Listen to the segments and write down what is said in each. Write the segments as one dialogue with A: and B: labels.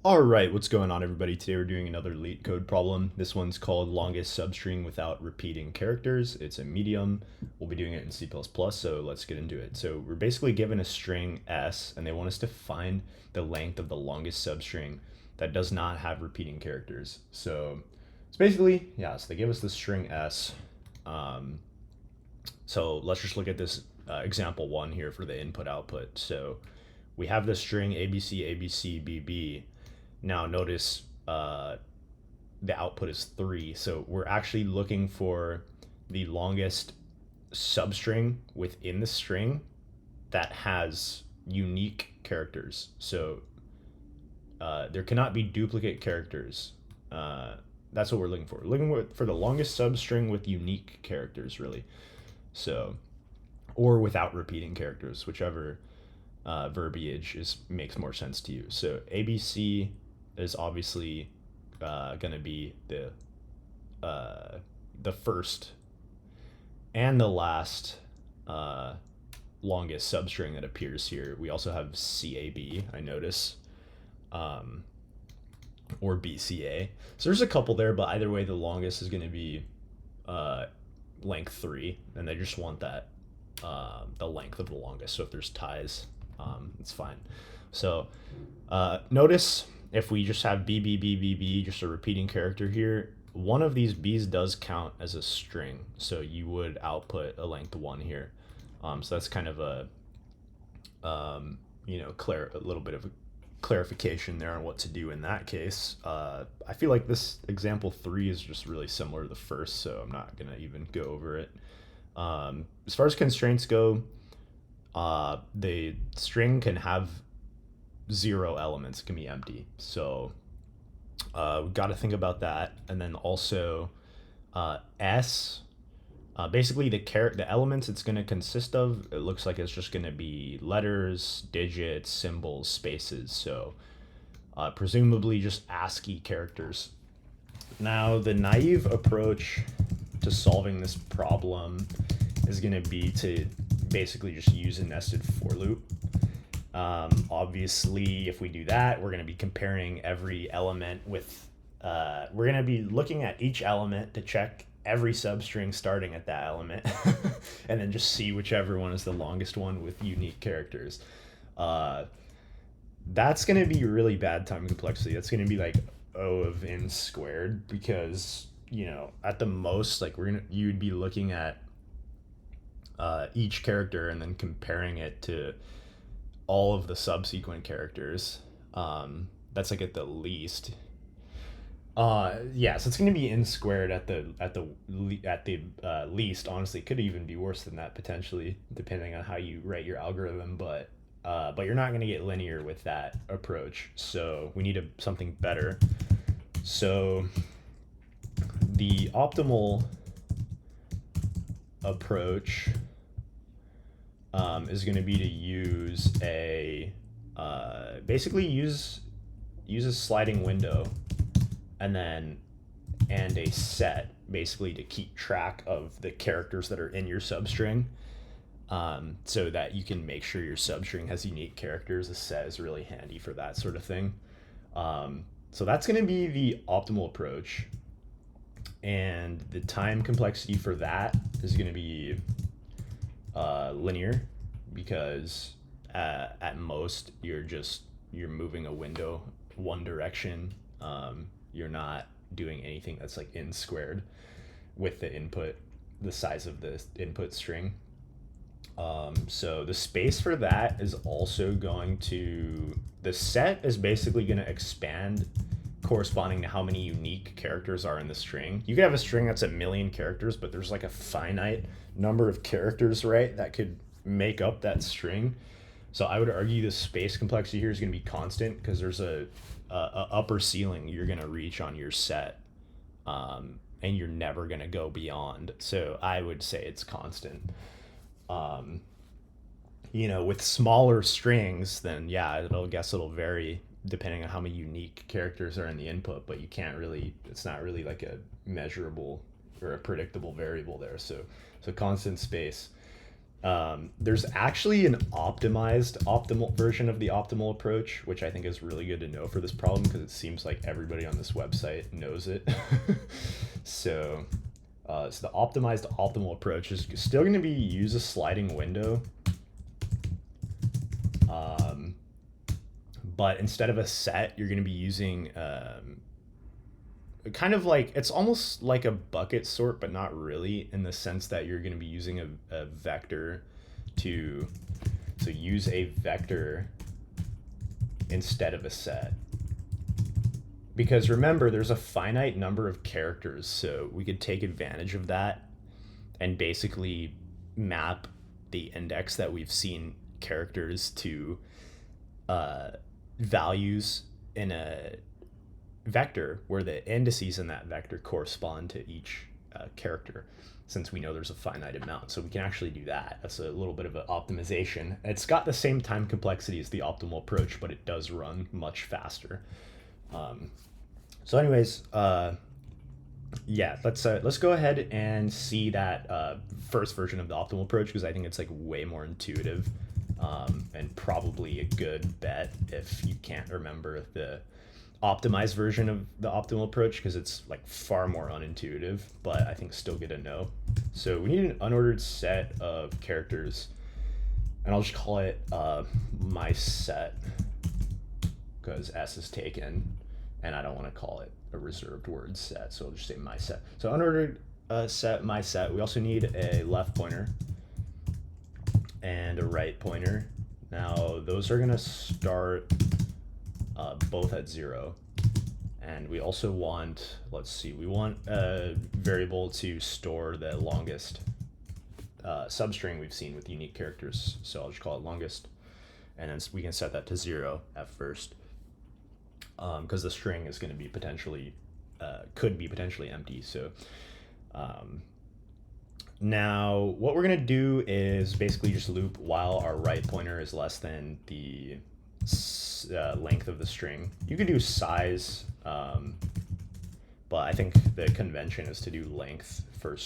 A: All right, what's going on, everybody? Today we're doing another LeetCode problem. This one's called longest substring without repeating characters. It's a medium. We'll be doing it in C++, so let's get into it. So we're basically given a string s, and they want us to find the length of the longest substring that does not have repeating characters. So it's basically, yeah, so they give us the string s. So let's just look at this example one here for the input output. So we have the string ABC, ABC, BB. Now notice the output is 3, so we're actually looking for the longest substring within the string that has unique characters. So there cannot be duplicate characters. That's what we're looking for. We're looking for the longest substring with unique characters, really. So, or without repeating characters, whichever verbiage makes more sense to you. So ABC is obviously going to be the first and the last longest substring that appears here. We also have CAB, I notice, or BCA. So there's a couple there, but either way, the longest is going to be length 3, and they just want that the length of the longest. So if there's ties, it's fine. So notice if we just have BB, just a repeating character here, one of these B's does count as a string. So you would output a length 1 here. So that's kind of a, a little bit of a clarification there on what to do in that case. I feel like this example 3 is just really similar to the first, so I'm not going to even go over it. As far as constraints go, the string can have 0 elements, it can be empty. So we've got to think about that. And then also S, basically the elements it's going to consist of, it looks like it's just going to be letters, digits, symbols, spaces. So presumably just ASCII characters. Now the naive approach to solving this problem is going to be to basically just use a nested for loop. Obviously, if we do that, we're going to be comparing every element with, we're going to be looking at each element to check every substring starting at that element, and then just see whichever one is the longest one with unique characters. That's going to be really bad time complexity. That's going to be like O of n squared, because, at the most, like you'd be looking at each character and then comparing it to all of the subsequent characters. That's like at the least. Yeah, so it's going to be n squared at the least. Honestly, it could even be worse than that potentially, depending on how you write your algorithm. But you're not going to get linear with that approach. So we need something better. So the optimal approach is going to be to use basically use a sliding window and a set, basically, to keep track of the characters that are in your substring, so that you can make sure your substring has unique characters. A set is really handy for that sort of thing. So that's going to be the optimal approach, and the time complexity for that is going to be linear, because at most you're moving a window one direction. You're not doing anything that's like n squared with the size of the input string. So the space for that is also the set is basically going to expand corresponding to how many unique characters are in the string. You could have a string that's 1,000,000 characters, but there's like a finite number of characters, right, that could make up that string. So I would argue the space complexity here is going to be constant, because there's a upper ceiling you're going to reach on your set, and you're never going to go beyond. So I would say it's constant. With smaller strings, then yeah, it'll vary depending on how many unique characters are in the input, but it's not really like a measurable or a predictable variable there. So constant space. There's actually an optimal version of the optimal approach, which I think is really good to know for this problem because it seems like everybody on this website knows it. So the optimized optimal approach is still going to be use a sliding window. But instead of a set, you're going to be using kind of like, it's almost like a bucket sort, but not really, in the sense that you're going to be using a vector to, so use a vector instead of a set. Because remember, there's a finite number of characters, so we could take advantage of that and basically map the index that we've seen characters to values in a vector where the indices in that vector correspond to each character, since we know there's a finite amount. So we can actually do that. That's a little bit of an optimization. It's got the same time complexity as the optimal approach, but it does run much faster. So anyways, yeah, let's go ahead and see that first version of the optimal approach, because I think it's like way more intuitive, and probably a good bet if you can't remember the optimized version of the optimal approach, because it's like far more unintuitive, but I think still good to know. So we need an unordered set of characters, and I'll just call it my set, because S is taken and I don't want to call it a reserved word set, so I'll just say my set. So unordered set, my set. We also need a left pointer and a right pointer. Now those are gonna start both at 0. And we also want, let's see, we want a variable to store the longest substring we've seen with unique characters. So I'll just call it longest, and then we can set that to 0 at first, because the string is going to be potentially, could be potentially empty. So now what we're going to do is basically just loop while our right pointer is less than the length of the string. You could do size, but I think the convention is to do length for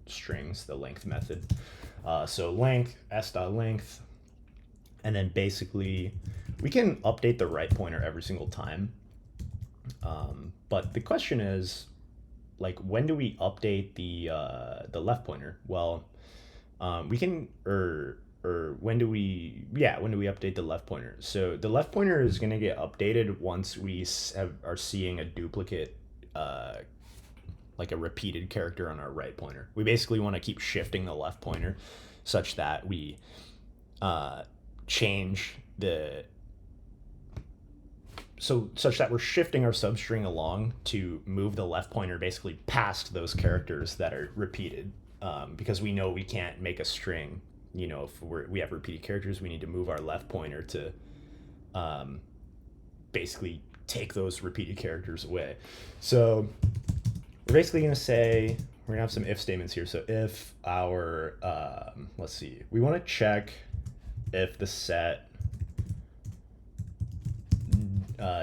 A: strings, the length method. So length, s.length, and then basically we can update the right pointer every single time. But the question is, like, when do we update the left pointer? Well, we can, or when do we update the left pointer? So the left pointer is going to get updated once we are seeing a duplicate, like a repeated character on our right pointer. We basically want to keep shifting the left pointer such that we change the, such that we're shifting our substring along to move the left pointer basically past those characters that are repeated, because we know we can't make a string. You know, if we have repeated characters, we need to move our left pointer to basically take those repeated characters away. So we're basically going to say, we're going to have some if statements here. So if our, let's see, we want to check if the set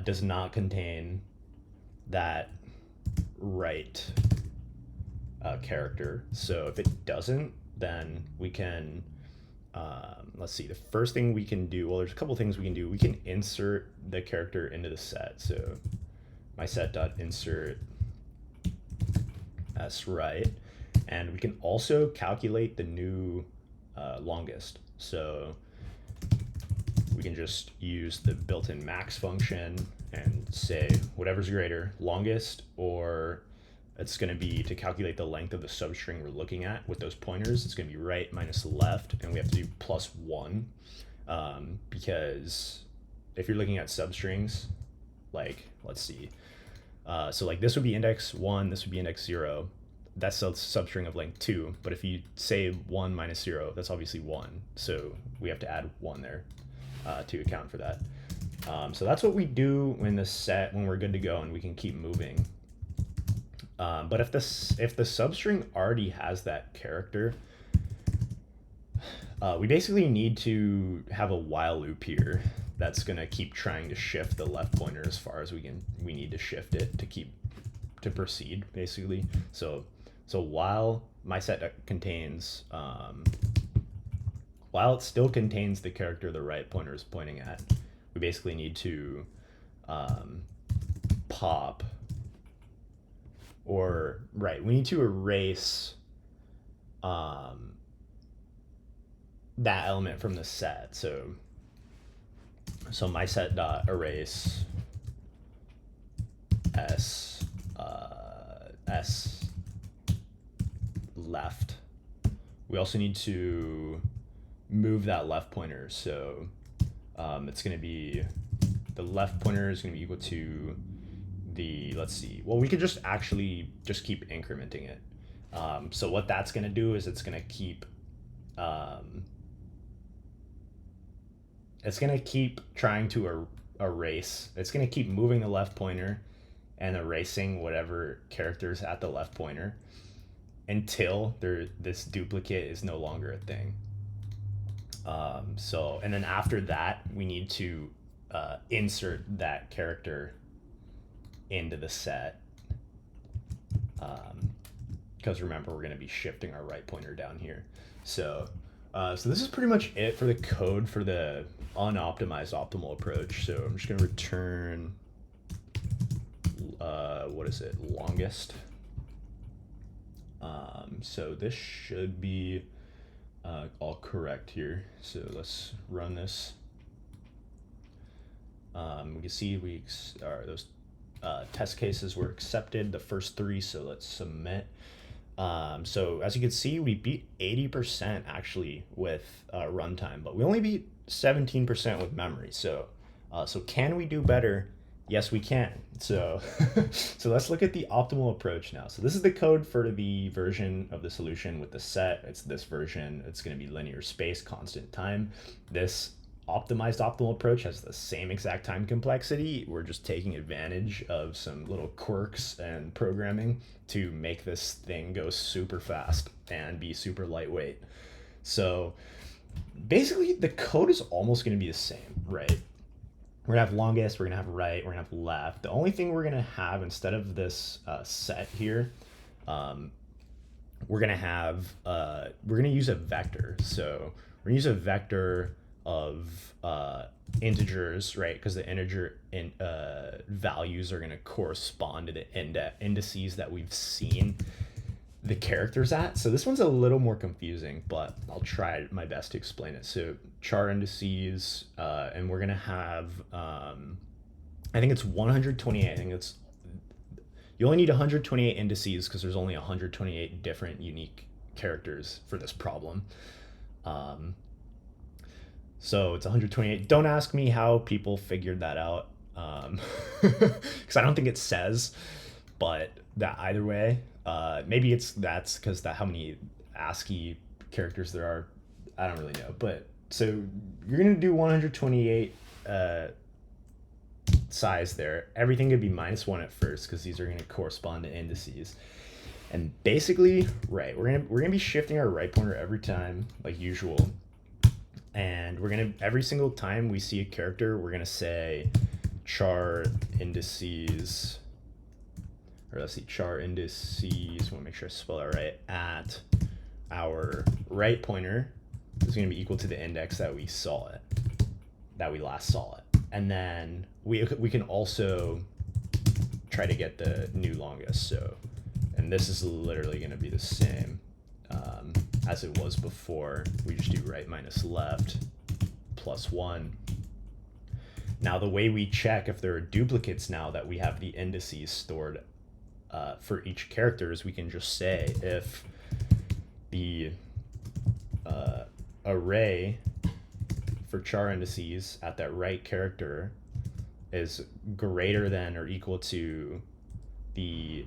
A: does not contain that right character. So if it doesn't, then we can, let's see, the first thing we can do, well, there's a couple things we can do. We can insert the character into the set. So my set.insert s right, and we can also calculate the new longest. So we can just use the built-in max function and say whatever's greater, longest, or it's going to be to calculate the length of the substring we're looking at with those pointers. It's going to be right minus left, and we have to do +1, because if you're looking at substrings, like, let's see, so like this would be index 1, this would be index 0. That's a substring of length 2, but if you say 1 minus 0, that's obviously 1. So we have to add 1 there to account for that. So that's what we do in the set when we're good to go and we can keep moving. But if the substring already has that character, we basically need to have a while loop here that's going to keep trying to shift the left pointer as far as we need to shift it to proceed, basically. So while my set contains while it still contains the character the right pointer is pointing at, we basically need to pop, or right, we need to erase that element from the set. So my set dot erase s left. We also need to move that left pointer. So it's going to be, the left pointer is going to be equal to the, let's see, well, we could just actually just keep incrementing it. So what that's going to do is it's going to keep trying to erase. It's going to keep moving the left pointer and erasing whatever characters at the left pointer until this duplicate is no longer a thing. And then after that, we need to insert that character into the set. Because remember, we're going to be shifting our right pointer down here. So this is pretty much it for the code for the unoptimized optimal approach. So I'm just going to return, longest. So this should be all correct here. So let's run this. We can see those test cases were accepted, the first 3, so let's submit. So as you can see, we beat 80% actually with runtime, but we only beat 17% with memory. So can we do better? Yes, we can. So let's look at the optimal approach now. So this is the code for the version of the solution with the set. It's this version. It's going to be linear space, constant time. This optimized optimal approach has the same exact time complexity. We're just taking advantage of some little quirks and programming to make this thing go super fast and be super lightweight. So basically the code is almost going to be the same, right? We're going to have longest, we're going to have right, we're going to have left. The only thing we're going to have instead of this set here, we're going to use a vector. So we're going to use a vector of integers, right? Because the integer values are going to correspond to the indices that we've seen the characters at. So this one's a little more confusing, but I'll try my best to explain it. So char indices, and we're going to have, I think it's 128. I think you only need 128 indices because there's only 128 different unique characters for this problem. So it's 128. Don't ask me how people figured that out, because I don't think it says, but that either way, maybe that's because how many ASCII characters there are, I don't really know. But so you're gonna do 128 size there. Everything could be -1 at first because these are gonna correspond to indices. And basically, right, we're gonna be shifting our right pointer every time, like usual. And we're gonna, every single time we see a character, we're gonna say char indices, or let's see, char indices, want to make sure I spell it right, at our right pointer is gonna be equal to the index that we last saw it. And then we can also try to get the new longest. So, and this is literally gonna be the same as it was before. We just do right minus left plus 1. Now the way we check if there are duplicates now that we have the indices stored for each character is we can just say if the array for char indices at that right character is greater than or equal to the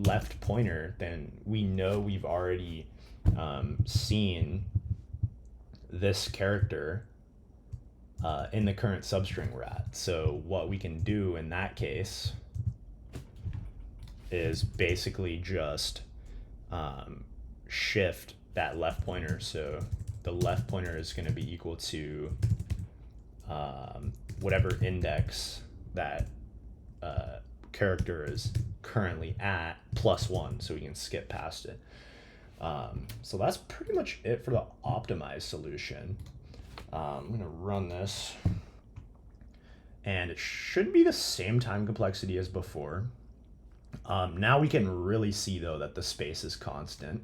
A: left pointer, then we know we've already seen this character in the current substring we're at. So what we can do in that case is basically just shift that left pointer. So the left pointer is going to be equal to whatever index that character is currently at plus 1, so we can skip past it. So that's pretty much it for the optimized solution. I'm gonna run this, and it should be the same time complexity as before. Now we can really see though that the space is constant.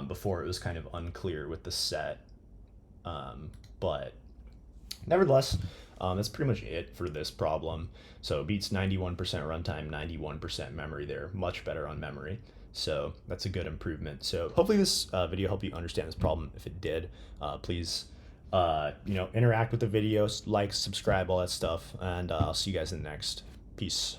A: Before it was kind of unclear with the set, but nevertheless, that's pretty much it for this problem. So it beats 91% runtime, 91% memory there, much better on memory. So that's a good improvement. So hopefully this video helped you understand this problem. If it did, please interact with the videos, like, subscribe, all that stuff, and I'll see you guys in the next. Peace.